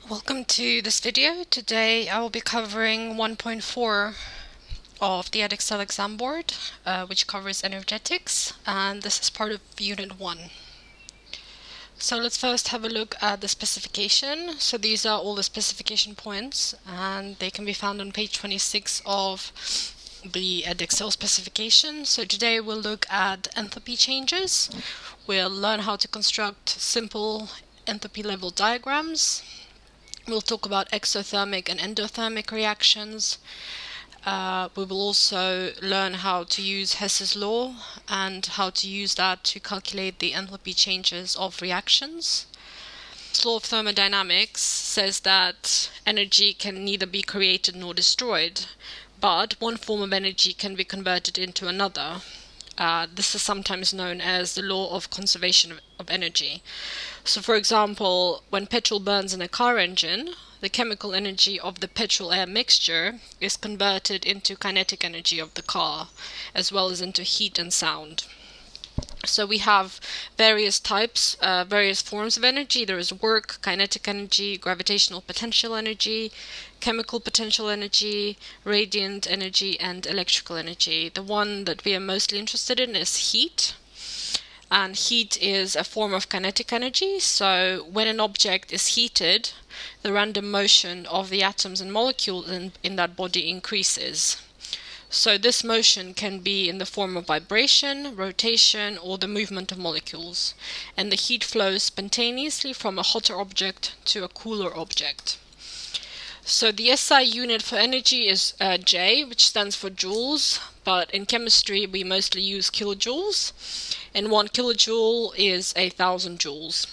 Welcome to this video. Today I will be covering 1.4 of the Edexcel exam board, which covers energetics, and this is part of Unit 1. So let's first have a look at the specification. So these are all the specification points, and they can be found on page 26 of the Edexcel specification. So today we'll look at enthalpy changes. We'll learn how to construct simple enthalpy level diagrams. We'll talk about exothermic and endothermic reactions. We will also learn how to use Hess's law and how to use that to calculate the enthalpy changes of reactions. The law of thermodynamics says that energy can neither be created nor destroyed, but one form of energy can be converted into another. This is sometimes known as the law of conservation of energy. So for example, when petrol burns in a car engine, the chemical energy of the petrol-air mixture is converted into kinetic energy of the car, as well as into heat and sound. So we have various types, various forms of energy. There is work, kinetic energy, gravitational potential energy, chemical potential energy, radiant energy, and electrical energy. The one that we are mostly interested in is heat. And heat is a form of kinetic energy. So when an object is heated, the random motion of the atoms and molecules in that body increases. So this motion can be in the form of vibration, rotation, or the movement of molecules. And the heat flows spontaneously from a hotter object to a cooler object. So the SI unit for energy is J, which stands for joules, but in chemistry we mostly use kilojoules, and 1 kilojoule is 1,000 joules.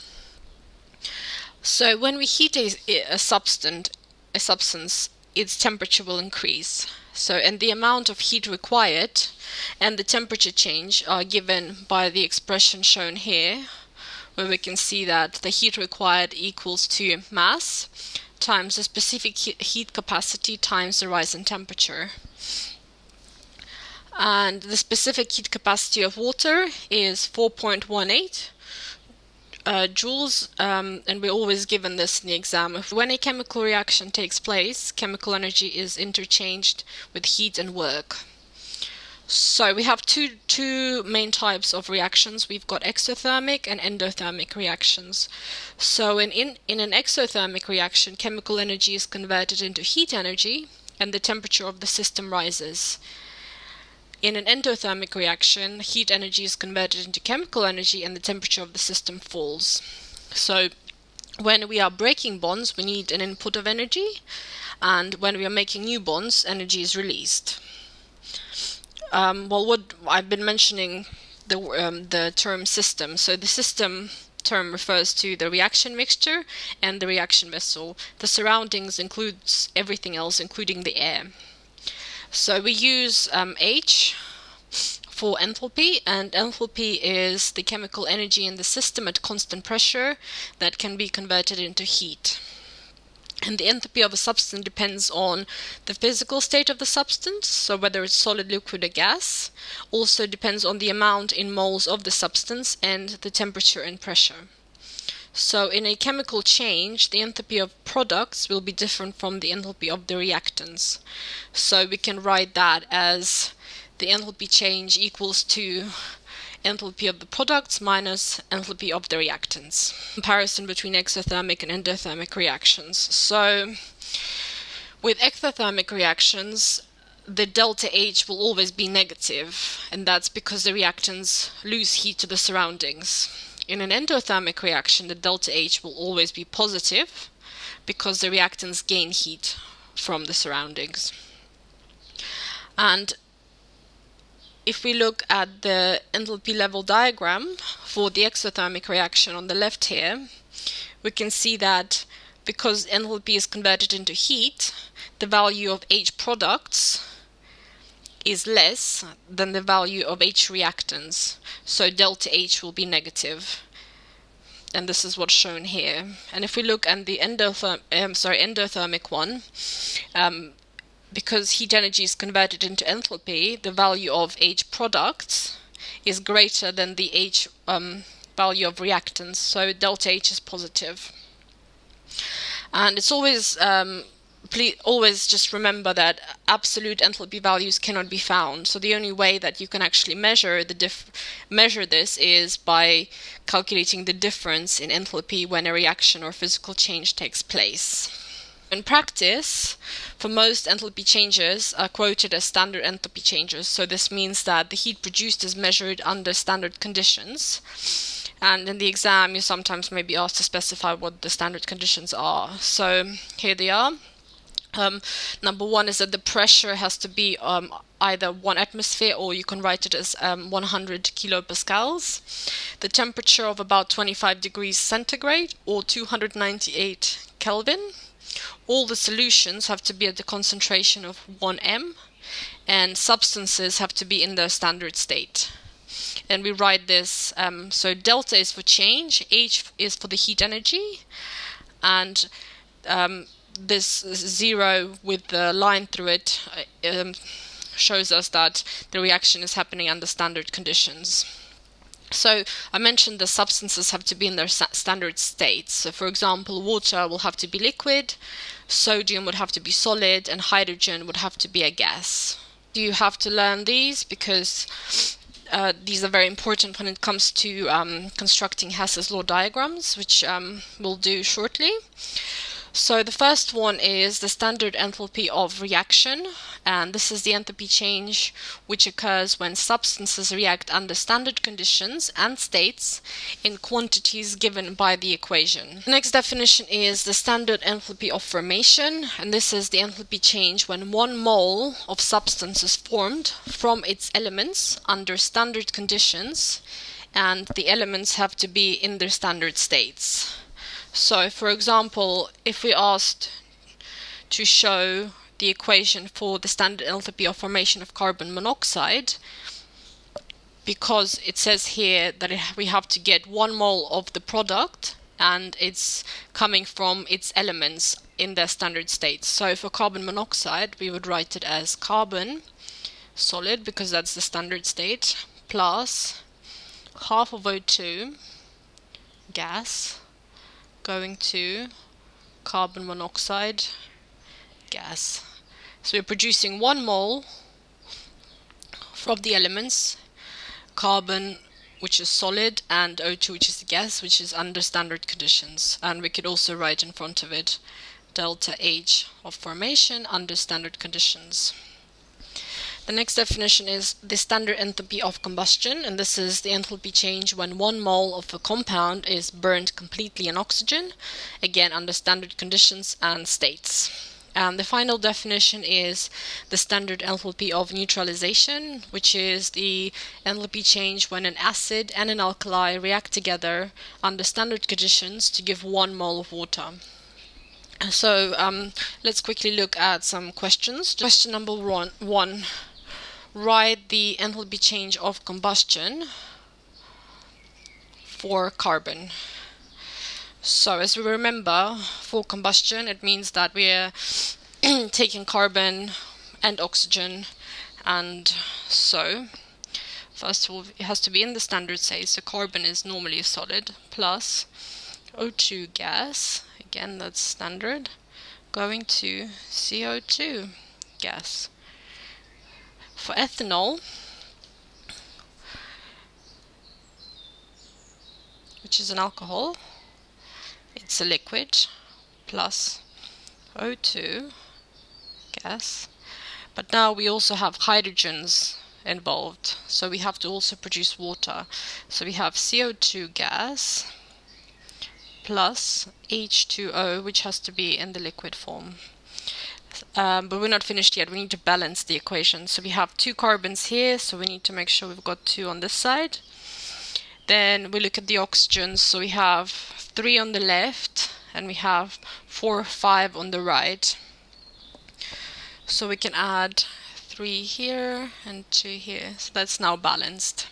So when we heat a substance, its temperature will increase. So, and the amount of heat required and the temperature change are given by the expression shown here, where we can see that the heat required equals to mass times the specific heat capacity times the rise in temperature. And the specific heat capacity of water is 4.18 joules, and we're always given this in the exam. When a chemical reaction takes place, chemical energy is interchanged with heat and work. So we have two main types of reactions. We've got exothermic and endothermic reactions. So in an exothermic reaction, chemical energy is converted into heat energy and the temperature of the system rises. In an endothermic reaction, heat energy is converted into chemical energy and the temperature of the system falls. So when we are breaking bonds, we need an input of energy, and when we are making new bonds, energy is released. Well, what I've been mentioning the term system. So the system term refers to the reaction mixture and the reaction vessel. The surroundings includes everything else, including the air. So we use H for enthalpy, and enthalpy is the chemical energy in the system at constant pressure that can be converted into heat. And the enthalpy of a substance depends on the physical state of the substance, so whether it's solid, liquid, or gas. Also depends on the amount in moles of the substance and the temperature and pressure. So in a chemical change, the enthalpy of products will be different from the enthalpy of the reactants. So we can write that as the enthalpy change equals to enthalpy of the products minus enthalpy of the reactants. Comparison between exothermic and endothermic reactions. So with exothermic reactions, the delta H will always be negative, and that's because the reactants lose heat to the surroundings. In an endothermic reaction, the delta H will always be positive because the reactants gain heat from the surroundings. And if we look at the enthalpy level diagram for the exothermic reaction on the left here, we can see that because enthalpy is converted into heat, the value of H products is less than the value of H reactants. So delta H will be negative. And this is what's shown here. And if we look at the endothermic one, because heat energy is converted into enthalpy, the value of H products is greater than the H value of reactants, so delta H is positive. And it's always please always just remember that absolute enthalpy values cannot be found. So the only way that you can actually measure this is by calculating the difference in enthalpy when a reaction or physical change takes place. In practice, for most enthalpy changes are quoted as standard enthalpy changes. So this means that the heat produced is measured under standard conditions. And in the exam, you sometimes may be asked to specify what the standard conditions are. So here they are. Number one is that the pressure has to be either 1 atmosphere, or you can write it as 100 kilopascals. The temperature of about 25 degrees centigrade or 298 Kelvin. All the solutions have to be at the concentration of 1 m, and substances have to be in their standard state. And we write this, so delta is for change, H is for the heat energy, and this 0 with the line through it shows us that the reaction is happening under standard conditions. So I mentioned the substances have to be in their standard states. So for example, water will have to be liquid, sodium would have to be solid, and hydrogen would have to be a gas. You have to learn these because these are very important when it comes to constructing Hess's law diagrams, which we'll do shortly. So the first one is the standard enthalpy of reaction, and this is the enthalpy change which occurs when substances react under standard conditions and states in quantities given by the equation. The next definition is the standard enthalpy of formation, and this is the enthalpy change when 1 mole of substance is formed from its elements under standard conditions, and the elements have to be in their standard states. So, for example, if we asked to show the equation for the standard enthalpy of formation of carbon monoxide, because it says here that we have to get 1 mole of the product and it's coming from its elements in their standard states. So for carbon monoxide, we would write it as carbon, solid, because that's the standard state, plus half of O2, gas, going to carbon monoxide, gas. So we're producing 1 mole from the elements, carbon, which is solid, and O2, which is the gas, which is under standard conditions. And we could also write in front of it delta H of formation under standard conditions. The next definition is the standard enthalpy of combustion, and this is the enthalpy change when 1 mole of a compound is burned completely in oxygen, again under standard conditions and states. And the final definition is the standard enthalpy of neutralization, which is the enthalpy change when an acid and an alkali react together under standard conditions to give 1 mole of water. So let's quickly look at some questions. Question number one. Write the enthalpy change of combustion for carbon. So as we remember, for combustion it means that we're taking carbon and oxygen, and so first of all it has to be in the standard state, so carbon is normally a solid, plus O2 gas, again that's standard, going to CO2 gas. For ethanol, which is an alcohol, it's a liquid, plus O2 gas. But now we also have hydrogens involved, so we have to also produce water. So we have CO2 gas plus H2O, which has to be in the liquid form. But we're not finished yet. We need to balance the equation. So we have 2 carbons here, so we need to make sure we've got 2 on this side. Then we look at the oxygens, so we have 3 on the left and we have 4 or 5 on the right. So we can add 3 here and 2 here, so that's now balanced.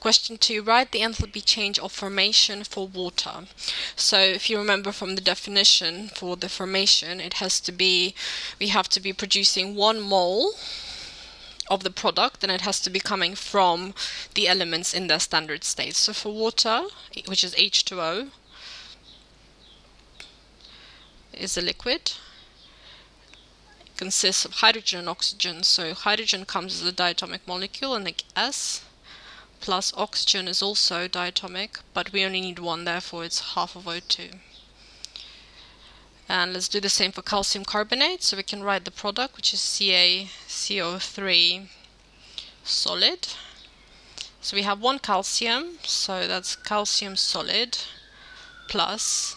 Question 2, write the enthalpy change of formation for water. So if you remember from the definition for the formation, it has to be, we have to be producing 1 mole of the product, and it has to be coming from the elements in their standard state. So for water, which is H2O, is a liquid. It consists of hydrogen and oxygen. So hydrogen comes as a diatomic molecule and a gas, plus oxygen is also diatomic, but we only need one, therefore it's half of O2. And let's do the same for calcium carbonate. So we can write the product, which is CaCO3 solid. So we have one calcium, so that's calcium solid, plus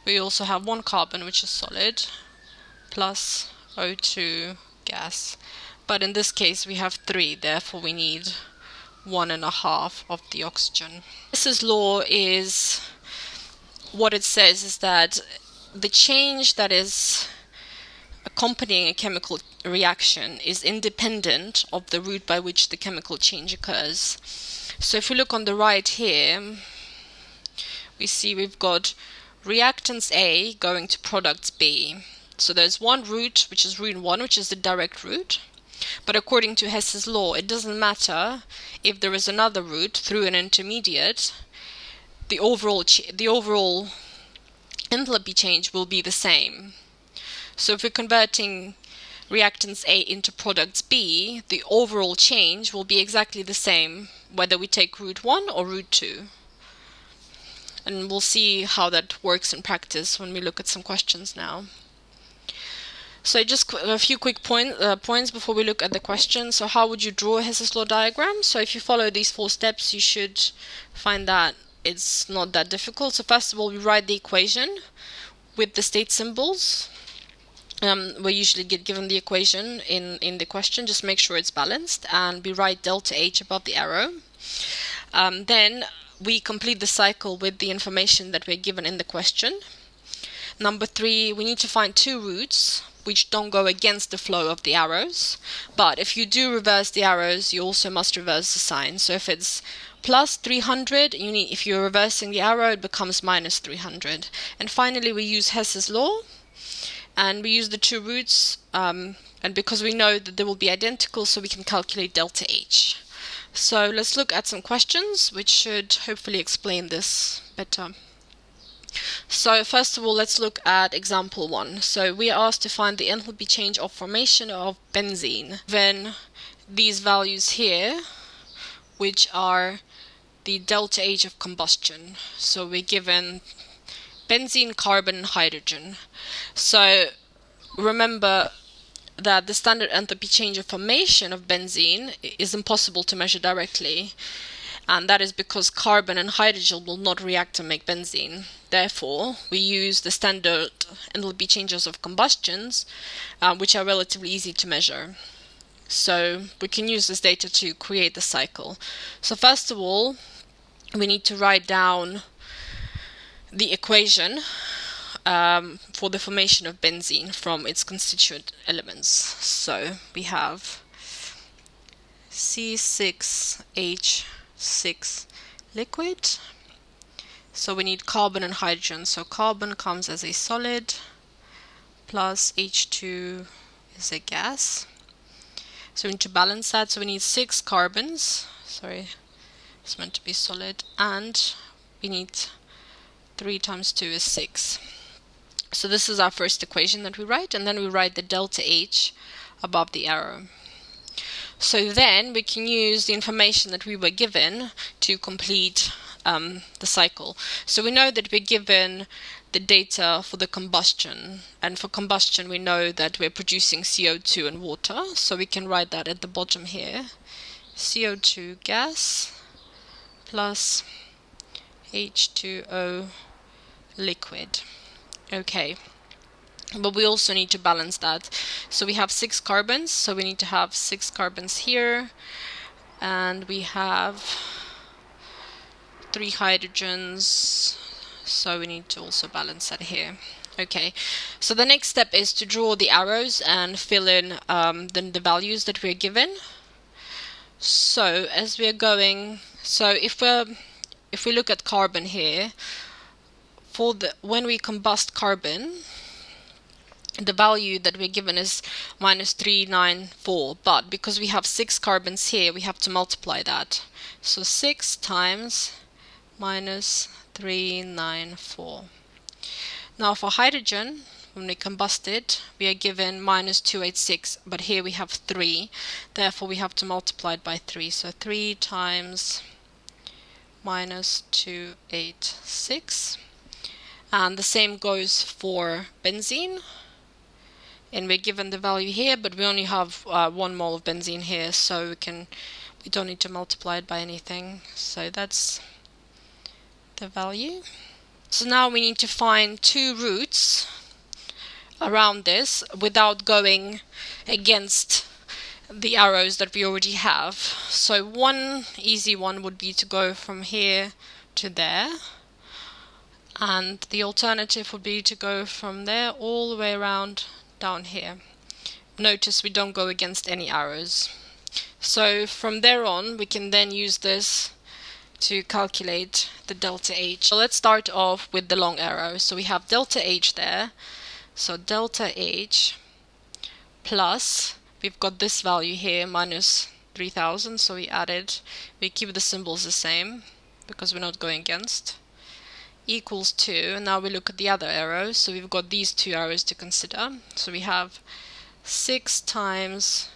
we also have one carbon, which is solid, plus O2 gas. But in this case we have 3, therefore we need 1.5 of the oxygen. Hess's law is, what it says is that the change that is accompanying a chemical reaction is independent of the route by which the chemical change occurs. So if we look on the right here, we see we've got reactants A going to products B. So there's one route, which is route 1, which is the direct route. But according to Hess's law, it doesn't matter if there is another route through an intermediate. The overall enthalpy change will be the same. So if we're converting reactants A into products B, the overall change will be exactly the same whether we take route 1 or route 2. And we'll see how that works in practice when we look at some questions now. So just a few quick points before we look at the question. So how would you draw a Hess's law diagram? So if you follow these 4 steps, you should find that it's not that difficult. So first of all, we write the equation with the state symbols. We usually get given the equation in the question, just make sure it's balanced, and we write delta H above the arrow. Then we complete the cycle with the information that we're given in the question. Number 3, we need to find 2 routes which don't go against the flow of the arrows, but if you do reverse the arrows, you also must reverse the sign. So if it's plus 300, if you're reversing the arrow, it becomes minus 300. And finally, we use Hess's law, and we use the 2 routes, and because we know that they will be identical, so we can calculate delta H. So let's look at some questions which should hopefully explain this better. So first of all, let's look at example 1. So we are asked to find the enthalpy change of formation of benzene. Then these values here, which are the delta H of combustion. So we're given benzene, carbon, and hydrogen. So remember that the standard enthalpy change of formation of benzene is impossible to measure directly, and that is because carbon and hydrogen will not react to make benzene. Therefore, we use the standard enthalpy changes of combustions, which are relatively easy to measure. So we can use this data to create the cycle. So first of all, we need to write down the equation for the formation of benzene from its constituent elements. So we have C6H6 liquid. So we need carbon and hydrogen. So carbon comes as a solid, plus H2 is a gas. So we need to balance that. So we need 6 carbons. Sorry, it's meant to be solid. And we need 3 times 2 is 6. So this is our first equation that we write, and then we write the delta H above the arrow. So then we can use the information that we were given to complete the cycle. So we know that we're given the data for the combustion, and for combustion we know that we're producing CO2 and water, so we can write that at the bottom here. CO2 gas plus H2O liquid. Okay, but we also need to balance that. So we have 6 carbons, so we need to have 6 carbons here, and we have 3 hydrogens, so we need to also balance that here. Okay, so the next step is to draw the arrows and fill in the values that we're given. So as we're going, so if we look at carbon here, when we combust carbon, the value that we're given is minus 394, but because we have 6 carbons here, we have to multiply that. So 6 times minus 394. Now for hydrogen, when we combust it, we are given minus 286, but here we have 3, therefore we have to multiply it by 3. So 3 times minus 286. And the same goes for benzene. And we're given the value here, but we only have 1 mole of benzene here, so we don't need to multiply it by anything. So that's the value. So now we need to find 2 roots around this without going against the arrows that we already have. So one easy one would be to go from here to there, and the alternative would be to go from there all the way around down here. Notice we don't go against any arrows. So from there on we can then use this to calculate the delta H. So let's start off with the long arrow. So we have delta H there. So delta H plus, we've got this value here, minus 3000, so we keep the symbols the same because we're not going against, equals 2. And now we look at the other arrows. So we've got these 2 arrows to consider. So we have 6 times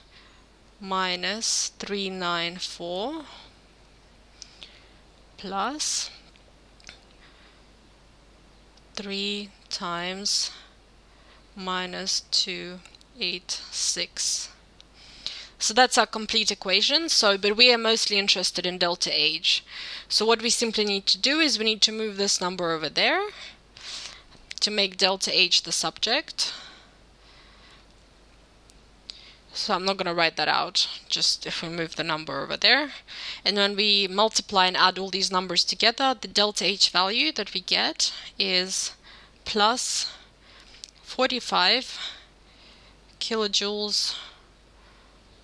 minus 394 plus 3 times minus 286. So that's our complete equation. But we are mostly interested in delta H. So what we simply need to do is we need to move this number over there to make delta H the subject. So I'm not going to write that out, just if we move the number over there. And when we multiply and add all these numbers together, the delta H value that we get is plus 45 kilojoules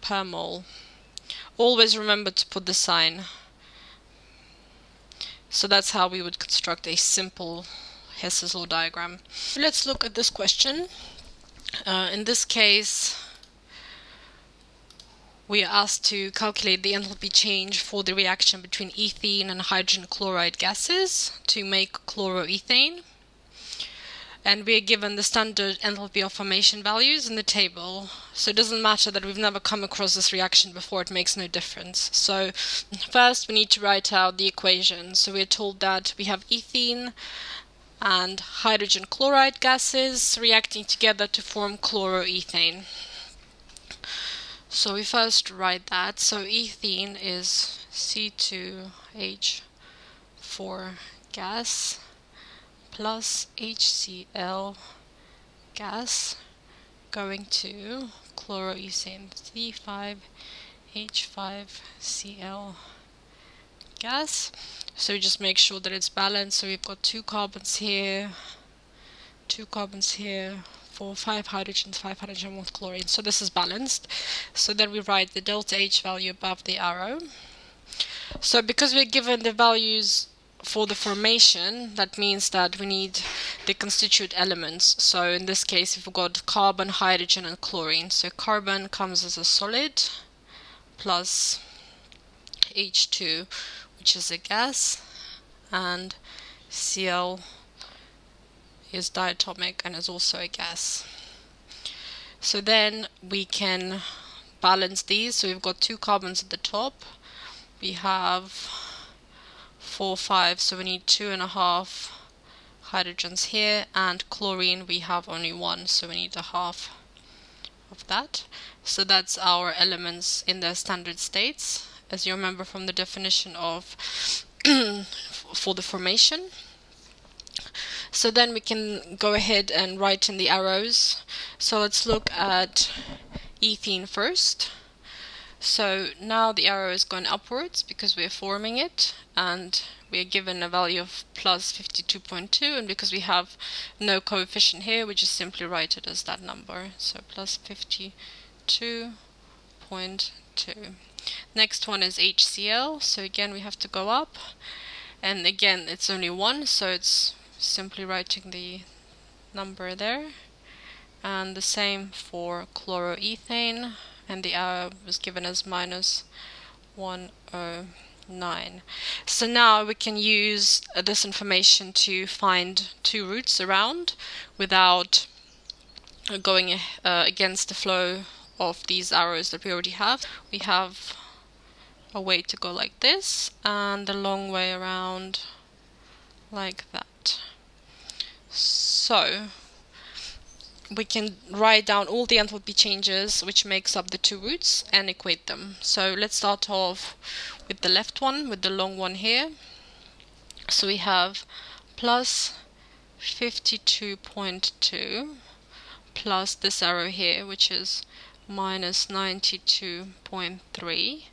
per mole. Always remember to put the sign. So that's how we would construct a simple Hess's law diagram. Let's look at this question. In this case, we are asked to calculate the enthalpy change for the reaction between ethene and hydrogen chloride gases to make chloroethane. And we are given the standard enthalpy of formation values in the table. So it doesn't matter that we've never come across this reaction before, it makes no difference. So first we need to write out the equation. So we're told that we have ethene and hydrogen chloride gases reacting together to form chloroethane. So we first write that. So ethene is C2H4 gas plus HCl gas going to chloroethane, C5H5Cl gas. So we just make sure that it's balanced. So we've got 2 carbons here, 2 carbons here, 5 hydrogens, 5 hydrogen with chlorine. So this is balanced. So then we write the delta H value above the arrow. So because we're given the values for the formation, that means that we need the constituent elements. So in this case, we've got carbon, hydrogen, and chlorine. So carbon comes as a solid plus H2, which is a gas, and Cl is diatomic and is also a gas. So then we can balance these. So we've got 2 carbons at the top. We have 4, 5, so we need 2.5 hydrogens here, and chlorine we have only 1, so we need a half of that. So that's our elements in their standard states, as you remember from the definition of for the formation. So then we can go ahead and write in the arrows. So let's look at ethene first. So now the arrow is going upwards because we're forming it, and we are given a value of plus 52.2, and because we have no coefficient here, we just simply write it as that number. So plus 52.2. Next one is HCl. So again we have to go up, and again it's only 1, so it's simply writing the number there. And the same for chloroethane, and the arrow was given as minus 10 9. So now we can use this information to find two routes around without going against the flow of these arrows that we already have. We have a way to go like this and a long way around like that. So we can write down all the enthalpy changes which makes up the two routes and equate them. So let's start off with the left one, with the long one here. So we have plus 52.2 plus this arrow here, which is minus 92.3,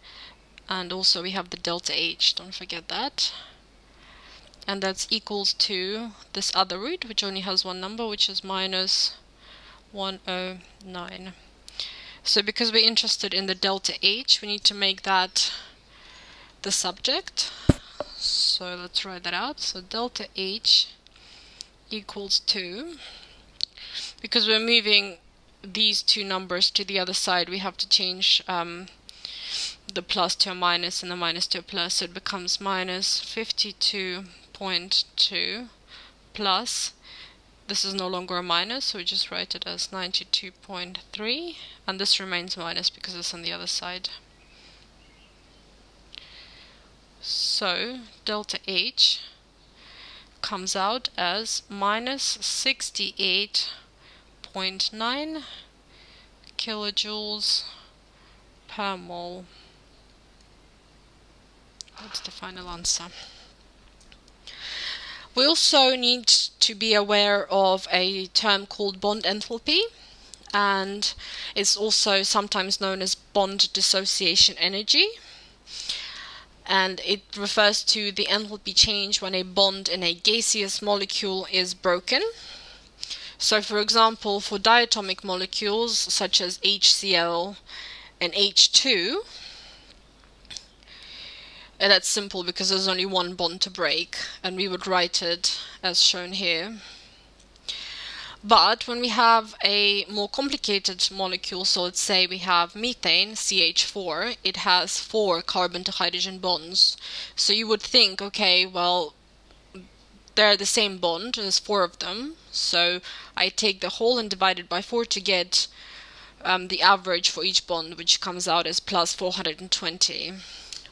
and also we have the delta H, don't forget that. And that's equals to this other root, which only has one number, which is minus 109. So because we're interested in the delta H, we need to make that the subject. So let's write that out. So delta H equals to, because we're moving these two numbers to the other side, we have to change the plus to a minus and the minus to a plus, so it becomes minus 52.2 plus, this is no longer a minus, so we just write it as 92.3, and this remains minus because it's on the other side. So delta H comes out as minus 68.9 kilojoules per mole. That's the final answer. We also need to be aware of a term called bond enthalpy, and it's also sometimes known as bond dissociation energy. And it refers to the enthalpy change when a bond in a gaseous molecule is broken. So for example, for diatomic molecules such as HCl and H2, and that's simple because there's only one bond to break, and we would write it as shown here. But when we have a more complicated molecule, so let's say we have methane, CH4, it has 4 carbon to hydrogen bonds. So you would think, okay, well, they're the same bond, there's 4 of them, so I take the whole and divide it by 4 to get the average for each bond, which comes out as plus 420.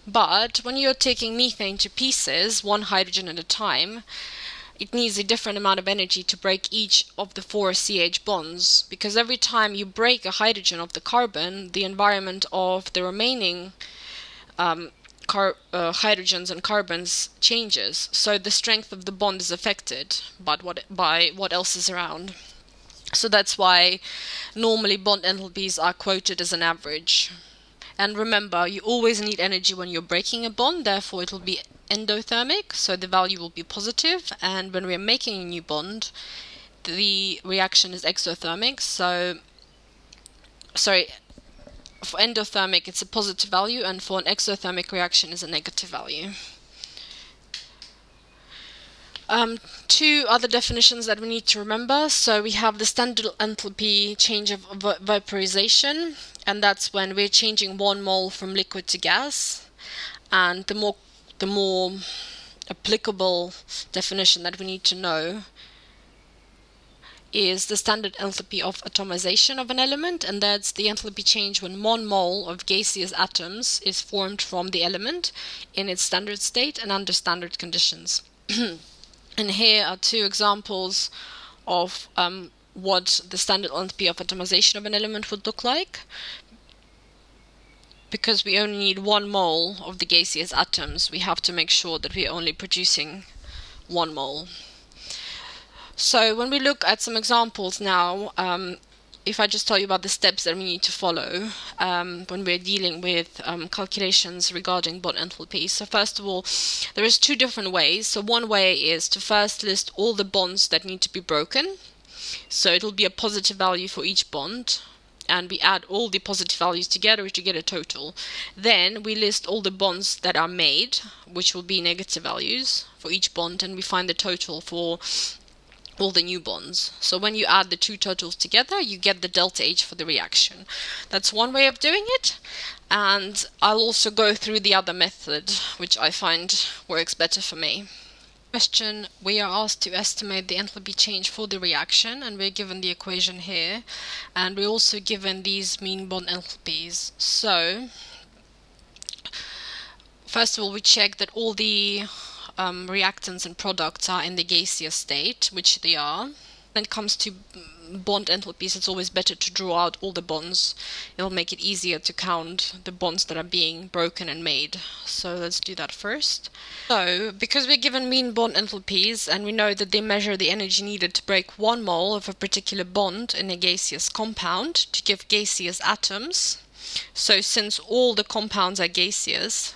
But when you're taking methane to pieces, 1 hydrogen at a time, it needs a different amount of energy to break each of the 4 CH bonds, because every time you break a hydrogen of the carbon, the environment of the remaining hydrogens and carbons changes, so the strength of the bond is affected by what else is around. So that's why normally bond enthalpies are quoted as an average. And remember, you always need energy when you're breaking a bond, therefore it will be endothermic, so the value will be positive, and when we're making a new bond, the reaction is exothermic, so, for endothermic it's a positive value, and for an exothermic reaction is a negative value. Two other definitions that we need to remember. So we have the standard enthalpy change of vaporization, and that's when we're changing 1 mole from liquid to gas. And the more applicable definition that we need to know is the standard enthalpy of atomization of an element, and that's the enthalpy change when 1 mole of gaseous atoms is formed from the element in its standard state and under standard conditions. And here are 2 examples of what the standard enthalpy of atomization of an element would look like. Because we only need 1 mole of the gaseous atoms, we have to make sure that we're only producing 1 mole. So when we look at some examples now, if I just tell you about the steps that we need to follow when we're dealing with calculations regarding bond enthalpy. So first of all, there is 2 different ways. So one way is to first list all the bonds that need to be broken. So it'll be a positive value for each bond, and we add all the positive values together to get a total. Then we list all the bonds that are made, which will be negative values for each bond, and we find the total for all the new bonds. So when you add the two totals together, you get the delta H for the reaction. That's one way of doing it, and I'll also go through the other method, which I find works better for me. Question, we are asked to estimate the enthalpy change for the reaction, and we're given the equation here, and we're also given these mean bond enthalpies. So first of all, we check that all the reactants and products are in the gaseous state, which they are. When it comes to bond enthalpies, it's always better to draw out all the bonds. It'll make it easier to count the bonds that are being broken and made. So let's do that first. So, because we're given mean bond enthalpies, and we know that they measure the energy needed to break 1 mole of a particular bond in a gaseous compound to give gaseous atoms. So since all the compounds are gaseous,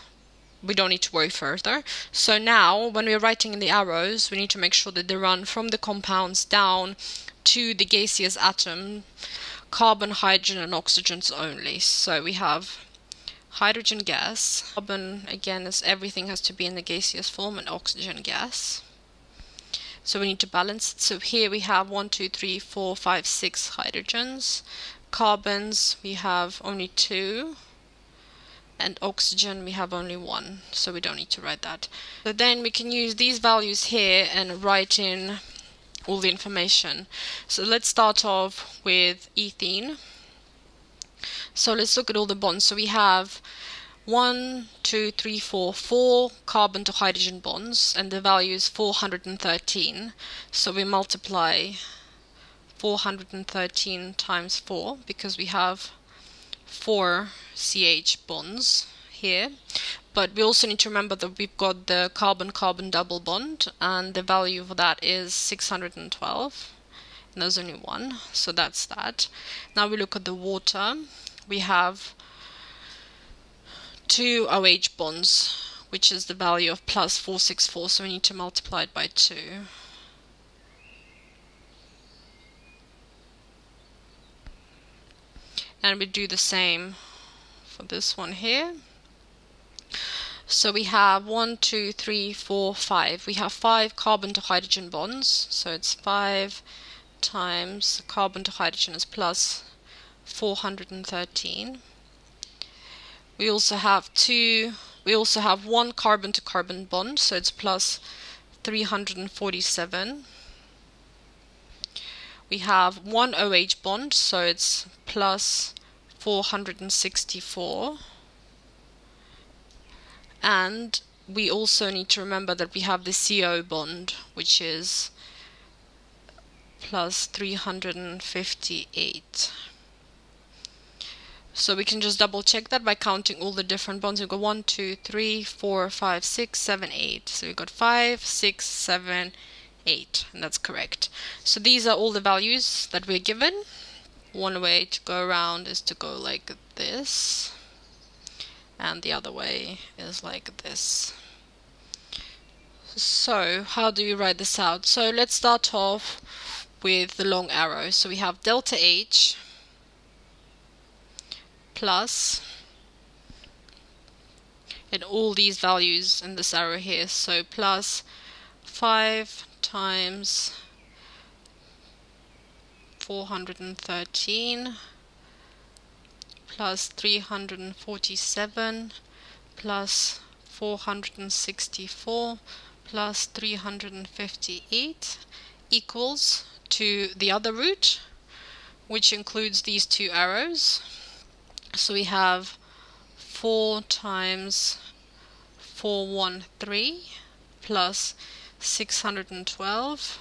we don't need to worry further. So now, when we're writing in the arrows, we need to make sure that they run from the compounds down to the gaseous atom, carbon, hydrogen, and oxygens only. So we have hydrogen gas, carbon, again, is everything has to be in the gaseous form, and oxygen gas. So we need to balance it. So here we have 1, 2, 3, 4, 5, 6 hydrogens. Carbons, we have only 2. And oxygen we have only 1, so we don't need to write that. So then we can use these values here and write in all the information. So let's start off with ethene. So let's look at all the bonds. So we have 1, 2, 3, 4 carbon to hydrogen bonds, and the value is 413. So we multiply 413 times 4 because we have 4 CH bonds here, but we also need to remember that we've got the carbon-carbon double bond, and the value for that is 612, and there's only 1, so that's that. Now we look at the water. We have 2 OH bonds, which is the value of plus 464, so we need to multiply it by 2. And we do the same for this one here. So we have 1, 2, 3, 4, 5. We have 5 carbon to hydrogen bonds. So it's 5 times carbon to hydrogen is plus 413. We also have 1 carbon to carbon bond, so it's plus 347. We have 1 OH bond, so it's plus 464. And we also need to remember that we have the CO bond, which is plus 358. So we can just double check that by counting all the different bonds. We've got 1, 2, 3, 4, 5, 6, 7, 8. So we've got 5, 6, 7, 8, and that's correct. So these are all the values that we're given. One way to go around is to go like this, and the other way is like this. So how do we write this out? So let's start off with the long arrow. So we have delta H plus, and all these values in this arrow here, so plus 5 times 413 plus 347 plus 464 plus 358 equals to the other root, which includes these two arrows. So we have 4 times 413 plus 612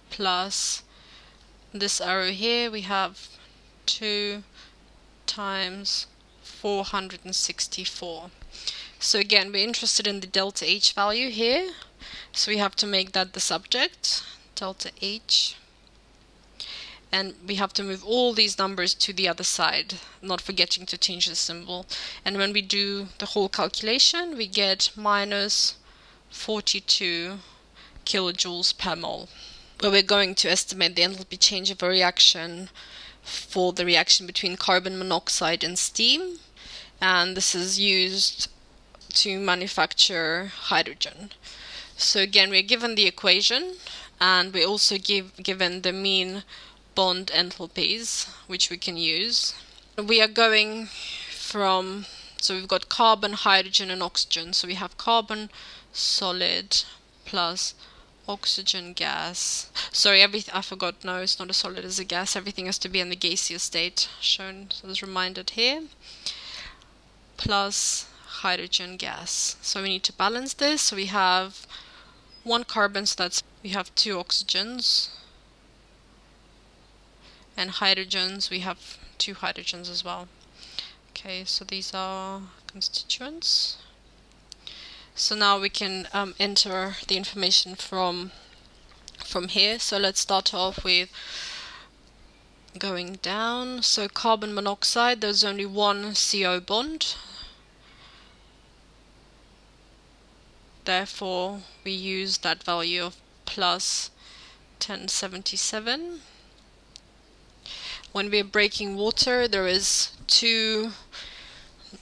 plus this arrow here, we have 2 times 464. So again, we're interested in the delta H value here, so we have to make that the subject, delta H, and we have to move all these numbers to the other side, not forgetting to change the symbol. And when we do the whole calculation, we get minus 42 kilojoules per mole, where we're going to estimate the enthalpy change of a reaction for the reaction between carbon monoxide and steam, and this is used to manufacture hydrogen. So again, we're given the equation, and we're also given the mean bond enthalpies, which we can use. We are going from, so we've got carbon, hydrogen and oxygen. So we have carbon solid plus oxygen gas. Sorry, I forgot, no, it's not a solid, it's a gas. Everything has to be in the gaseous state, shown as reminded here, plus hydrogen gas. So we need to balance this. So we have one carbon, so we have two oxygens, and hydrogens, we have two hydrogens as well. Okay, so these are constituents. So now we can enter the information from here. So let's start off with going down. So carbon monoxide, there's only one CO bond. Therefore, we use that value of plus 1077. When we're breaking water, there is two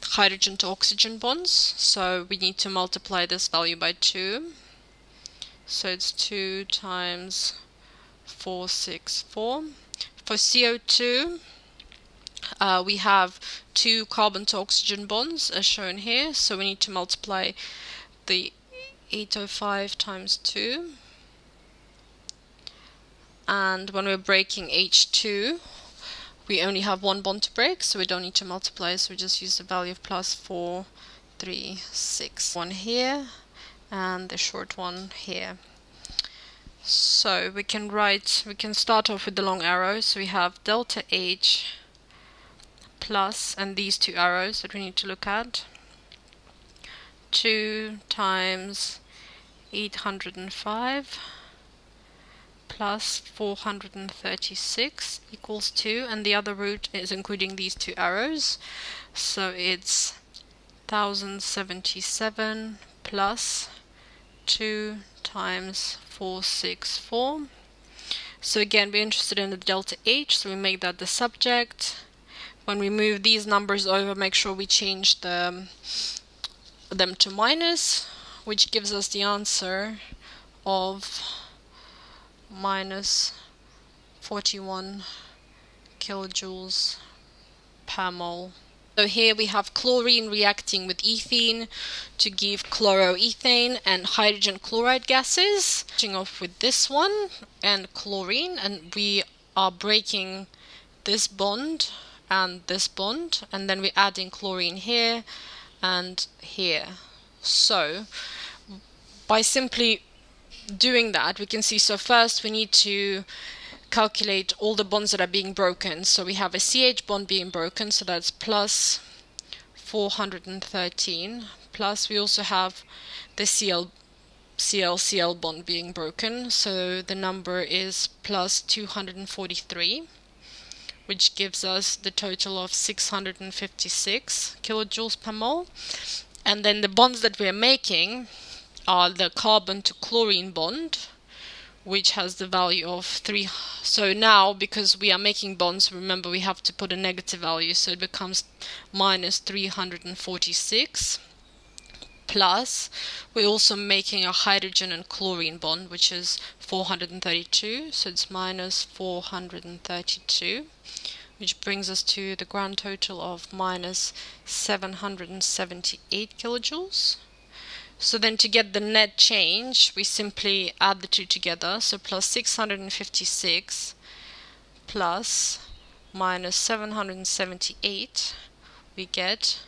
hydrogen to oxygen bonds, so we need to multiply this value by 2. So it's 2 times 464. For CO2, we have two carbon to oxygen bonds as shown here, so we need to multiply the 805 times 2. And when we're breaking H2, we only have one bond to break, so we don't need to multiply, so we just use the value of plus 436. One here, and the short one here. So we can start off with the long arrow, so we have delta H plus, and these two arrows that we need to look at, 2 times 805 plus 436 equals 2, and the other root is including these two arrows, so it's 1077 plus 2 times 464. So again, we're interested in the delta H, so we make that the subject. When we move these numbers over, make sure we change them to minus, which gives us the answer of minus 41 kilojoules per mole. So here we have chlorine reacting with ethene to give chloroethane and hydrogen chloride gases. Starting off with this one and chlorine, and we are breaking this bond and this bond, and then we're adding chlorine here and here. So by simply doing that, we can see, so first we need to calculate all the bonds that are being broken. So we have a CH bond being broken, so that's plus 413, plus we also have the Cl bond being broken, so the number is plus 243, which gives us the total of 656 kilojoules per mole. And then the bonds that we're making are the carbon to chlorine bond, which has the value of 3. So now, because we are making bonds, remember we have to put a negative value, so it becomes minus 346. Plus, we're also making a hydrogen and chlorine bond, which is 432, so it's minus 432, which brings us to the grand total of minus 778 kilojoules. So then to get the net change, we simply add the two together, so plus 656 plus minus 778, we get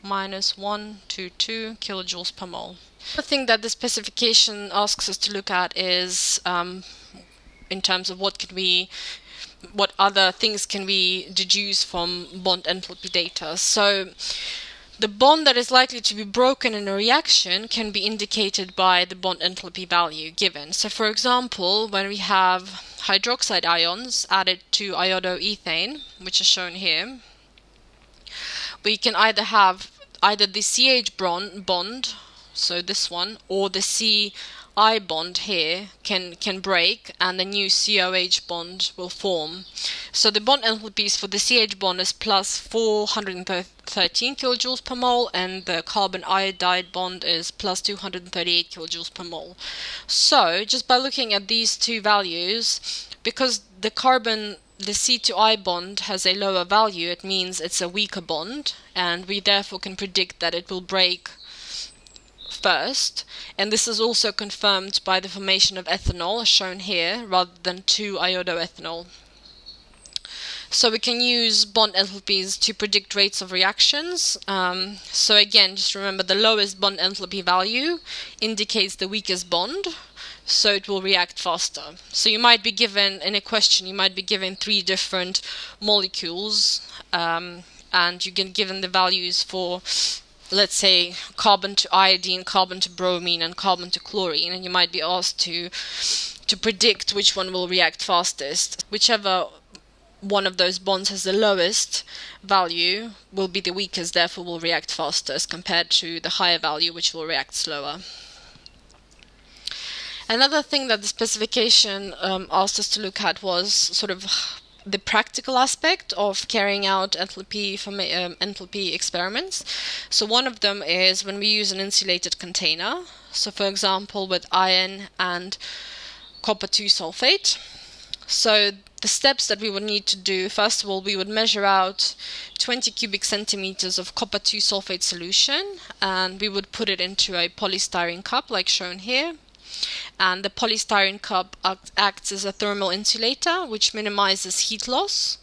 minus 122 kilojoules per mole. The thing that the specification asks us to look at is in terms of what other things can we deduce from bond enthalpy data. So the bond that is likely to be broken in a reaction can be indicated by the bond enthalpy value given. So for example, when we have hydroxide ions added to iodoethane, which is shown here, we can either have the CH bond, so this one, or the C I bond here can break and a new COH bond will form. So the bond enthalpies for the CH bond is plus 413 kilojoules per mole, and the carbon iodide bond is plus 238 kilojoules per mole. So just by looking at these two values, because the C to I bond has a lower value, it means it's a weaker bond, and we therefore can predict that it will break first. And this is also confirmed by the formation of ethanol, as shown here, rather than 2-iodoethanol. So we can use bond enthalpies to predict rates of reactions. So again, just remember the lowest bond enthalpy value indicates the weakest bond, so it will react faster. So you might be given, in a question, you might be given 3 different molecules, and you get given the values for, let's say, carbon to iodine, carbon to bromine, and carbon to chlorine, and you might be asked to predict which one will react fastest. Whichever one of those bonds has the lowest value will be the weakest, therefore will react faster, as compared to the higher value, which will react slower. Another thing that the specification asked us to look at was sort of the practical aspect of carrying out enthalpy experiments. So one of them is when we use an insulated container. So for example, with iron and copper 2 sulfate. So the steps that we would need to do, first of all, we would measure out 20 cubic centimeters of copper 2 sulfate solution, and we would put it into a polystyrene cup like shown here. And the polystyrene cup acts as a thermal insulator, which minimizes heat loss,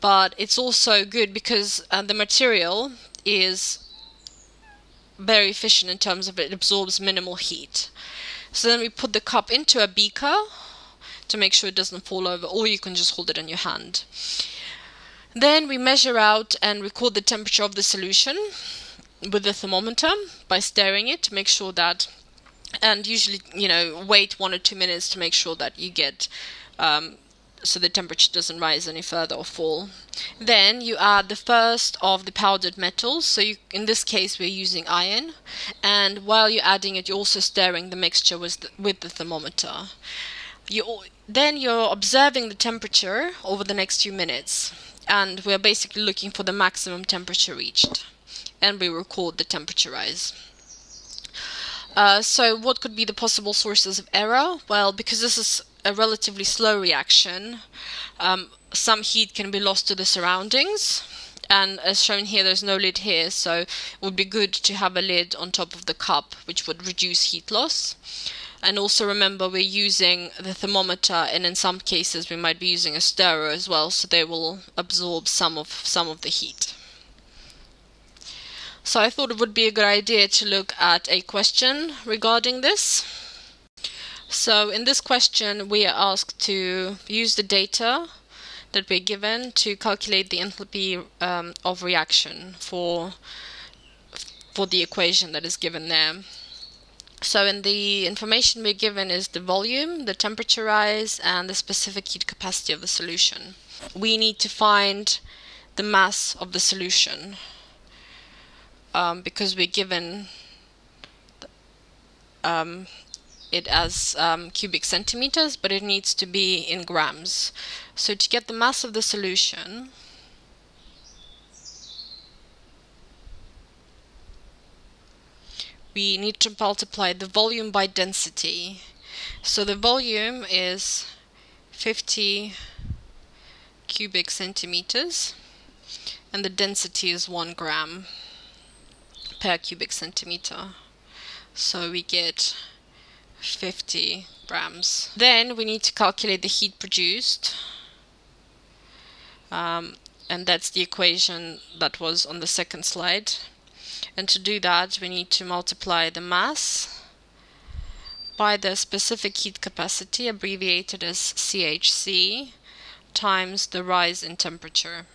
but it's also good because the material is very efficient in terms of it absorbs minimal heat. So then we put the cup into a beaker to make sure it doesn't fall over, or you can just hold it in your hand. Then we measure out and record the temperature of the solution with the thermometer by stirring it to make sure that, and usually, wait 1 or 2 minutes to make sure that you get, so the temperature doesn't rise any further or fall. Then you add the first of the powdered metals, so in this case we're using iron, and while you're adding it, you're also stirring the mixture with the thermometer. Then you're observing the temperature over the next few minutes, and we're basically looking for the maximum temperature reached, and we record the temperature rise. So what could be the possible sources of error? Well, because this is a relatively slow reaction, some heat can be lost to the surroundings, and as shown here, there's no lid here, so it would be good to have a lid on top of the cup, which would reduce heat loss. And also remember, we're using the thermometer, and in some cases we might be using a stirrer as well, so they will absorb some of the heat. So I thought it would be a good idea to look at a question regarding this. So in this question we are asked to use the data that we're given to calculate the enthalpy of reaction for the equation that is given there. So in the information we're given is the volume, the temperature rise, and the specific heat capacity of the solution. We need to find the mass of the solution, because we're given it as cubic centimeters, but it needs to be in grams. So to get the mass of the solution, we need to multiply the volume by density. So the volume is 50 cubic centimeters, and the density is 1 gram per cubic centimeter. So we get 50 grams. Then we need to calculate the heat produced, and that's the equation that was on the second slide. And to do that, we need to multiply the mass by the specific heat capacity, abbreviated as CHC, times the rise in temperature.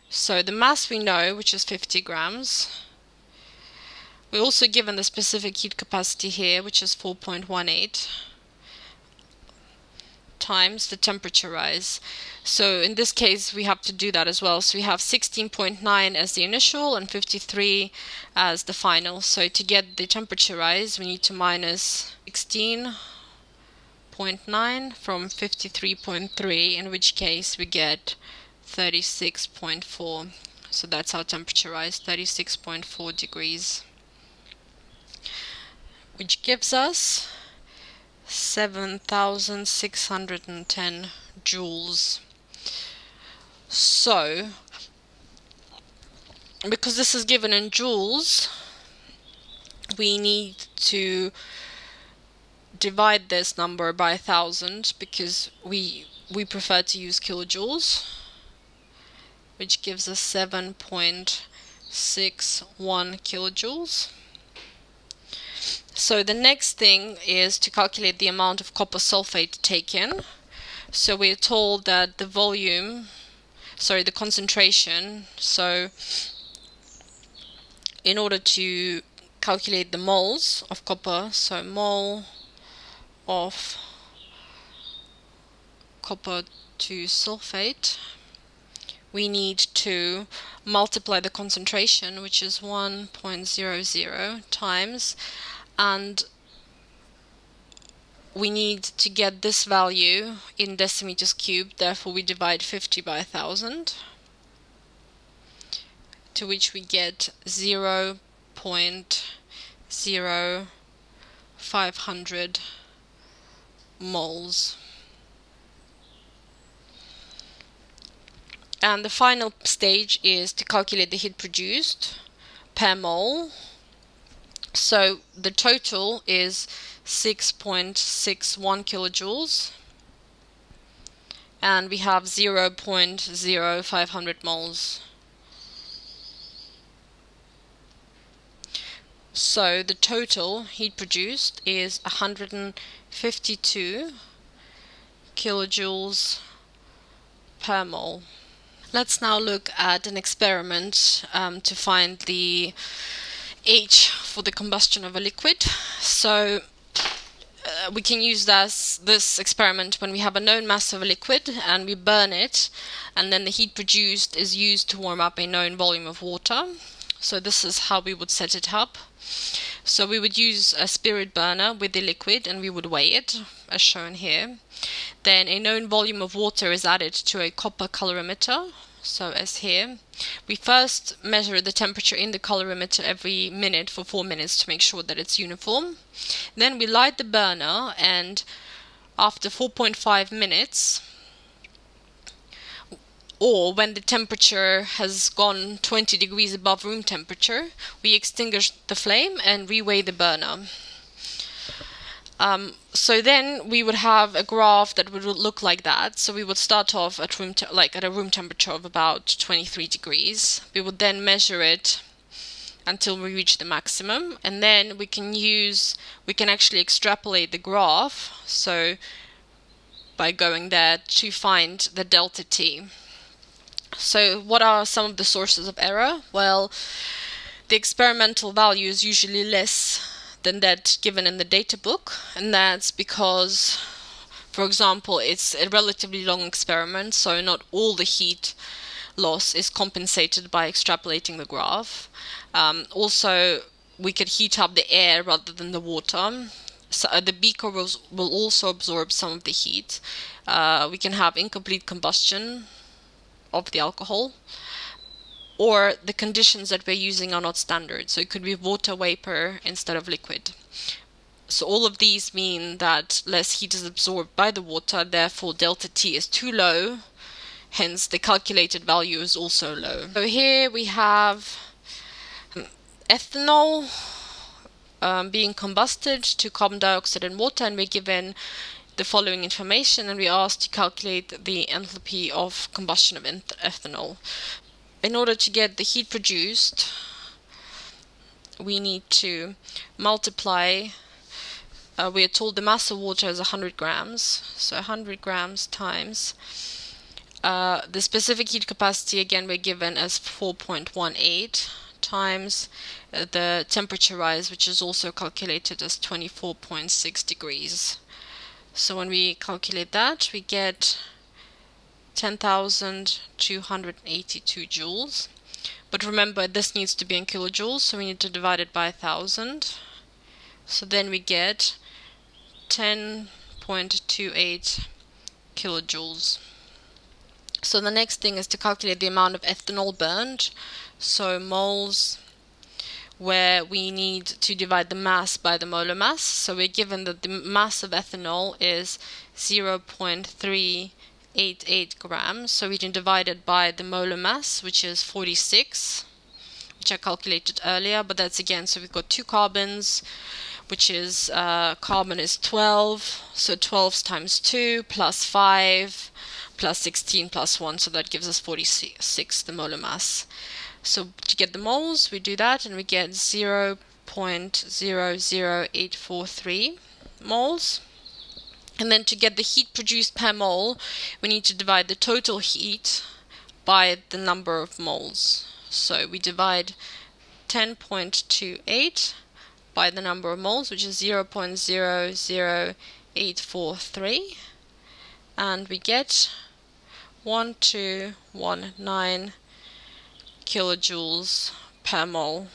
So the mass we know, which is 50 grams. We're also given the specific heat capacity here, which is 4.18. times the temperature rise. So in this case we have to do that as well. So we have 16.9 as the initial and 53 as the final. So to get the temperature rise we need to minus 16.9 from 53.3, in which case we get 36.4. So that's our temperature rise, 36.4 degrees, which gives us 7,610 joules. So, because this is given in joules, we need to divide this number by 1,000 because we prefer to use kilojoules, which gives us 7.61 kilojoules. So the next thing is to calculate the amount of copper sulfate taken. So we're told that the the concentration, so in order to calculate the moles of copper, so mole of copper to sulfate, we need to multiply the concentration, which is 1.00 times, and we need to get this value in decimeters cubed, therefore we divide 50 by 1,000, to which we get 0.0500 moles. And the final stage is to calculate the heat produced per mole. So the total is 6.61 kilojoules, and we have 0.0500 moles. So the total heat produced is 152 kilojoules per mole. Let's now look at an experiment to find the H for the combustion of a liquid. So we can use this experiment when we have a known mass of a liquid and we burn it, and then the heat produced is used to warm up a known volume of water. So this is how we would set it up. So we would use a spirit burner with the liquid and we would weigh it, as shown here. Then a known volume of water is added to a copper colorimeter, so as here. We first measure the temperature in the colorimeter every minute for 4 minutes to make sure that it's uniform. Then we light the burner, and after 4.5 minutes, or when the temperature has gone 20 degrees above room temperature, we extinguish the flame and reweigh the burner. So then we would have a graph that would look like that. So we would start off at at a room temperature of about 23 degrees. We would then measure it until we reach the maximum, and then we can actually extrapolate the graph, so by going there, to find the delta T. So what are some of the sources of error? Well, the experimental value is usually less than that given in the data book, and that's because, for example, it's a relatively long experiment, so not all the heat loss is compensated by extrapolating the graph. Also, we could heat up the air rather than the water, so the beaker will also absorb some of the heat. We can have incomplete combustion of the alcohol, or the conditions that we're using are not standard, so it could be water vapor instead of liquid. So all of these mean that less heat is absorbed by the water, therefore delta T is too low, hence the calculated value is also low. So here we have ethanol being combusted to carbon dioxide and water, and we're given the following information, and we're asked to calculate the enthalpy of combustion of ethanol. In order to get the heat produced, we need to multiply, we are told the mass of water is 100 grams, so 100 grams times the specific heat capacity, again we're given as 4.18, times the temperature rise, which is also calculated as 24.6 degrees. So when we calculate that, we get 10,282 joules. But remember, this needs to be in kilojoules, so we need to divide it by 1,000. So then we get 10.28 kilojoules. So the next thing is to calculate the amount of ethanol burned. So moles, where we need to divide the mass by the molar mass. So we're given that the mass of ethanol is 0.388 grams. So we can divide it by the molar mass, which is 46, which I calculated earlier. But that's again, so we've got 2 carbons, which is carbon is 12. So 12 times 2 plus 5 plus 16 plus 1. So that gives us 46, the molar mass. So to get the moles, we do that and we get 0.00843 moles. And then to get the heat produced per mole, we need to divide the total heat by the number of moles. So we divide 10.28 by the number of moles, which is 0.00843, and we get 1219 kilojoules per mole.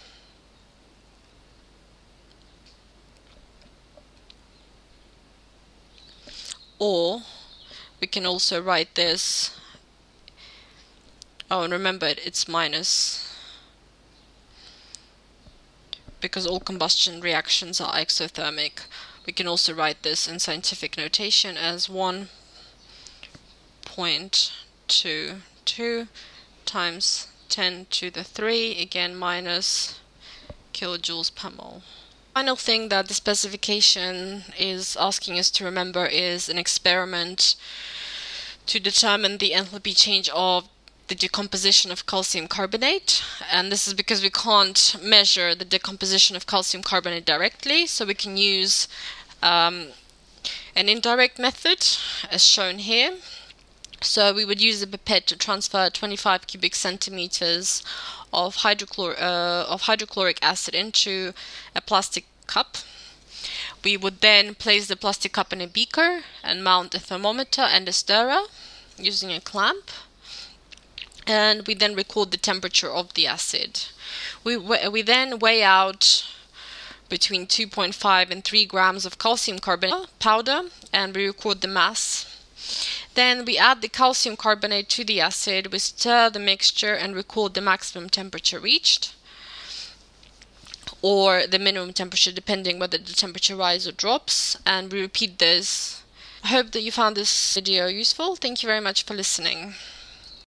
Or we can also write this, oh, and remember it's minus, because all combustion reactions are exothermic. We can also write this in scientific notation as 1.22 times 10 to the 3, again minus kilojoules per mole. Final thing that the specification is asking us to remember is an experiment to determine the enthalpy change of the decomposition of calcium carbonate. And this is because we can't measure the decomposition of calcium carbonate directly, so we can use an indirect method as shown here. So we would use a pipette to transfer 25 cubic centimeters of hydrochloric acid into a plastic cup. We would then place the plastic cup in a beaker and mount a thermometer and a stirrer using a clamp. And we then record the temperature of the acid. We then weigh out between 2.5 and 3 grams of calcium carbonate powder, and we record the mass. Then we add the calcium carbonate to the acid, we stir the mixture and record the maximum temperature reached, or the minimum temperature, depending whether the temperature rises or drops, and we repeat this. I hope that you found this video useful. Thank you very much for listening.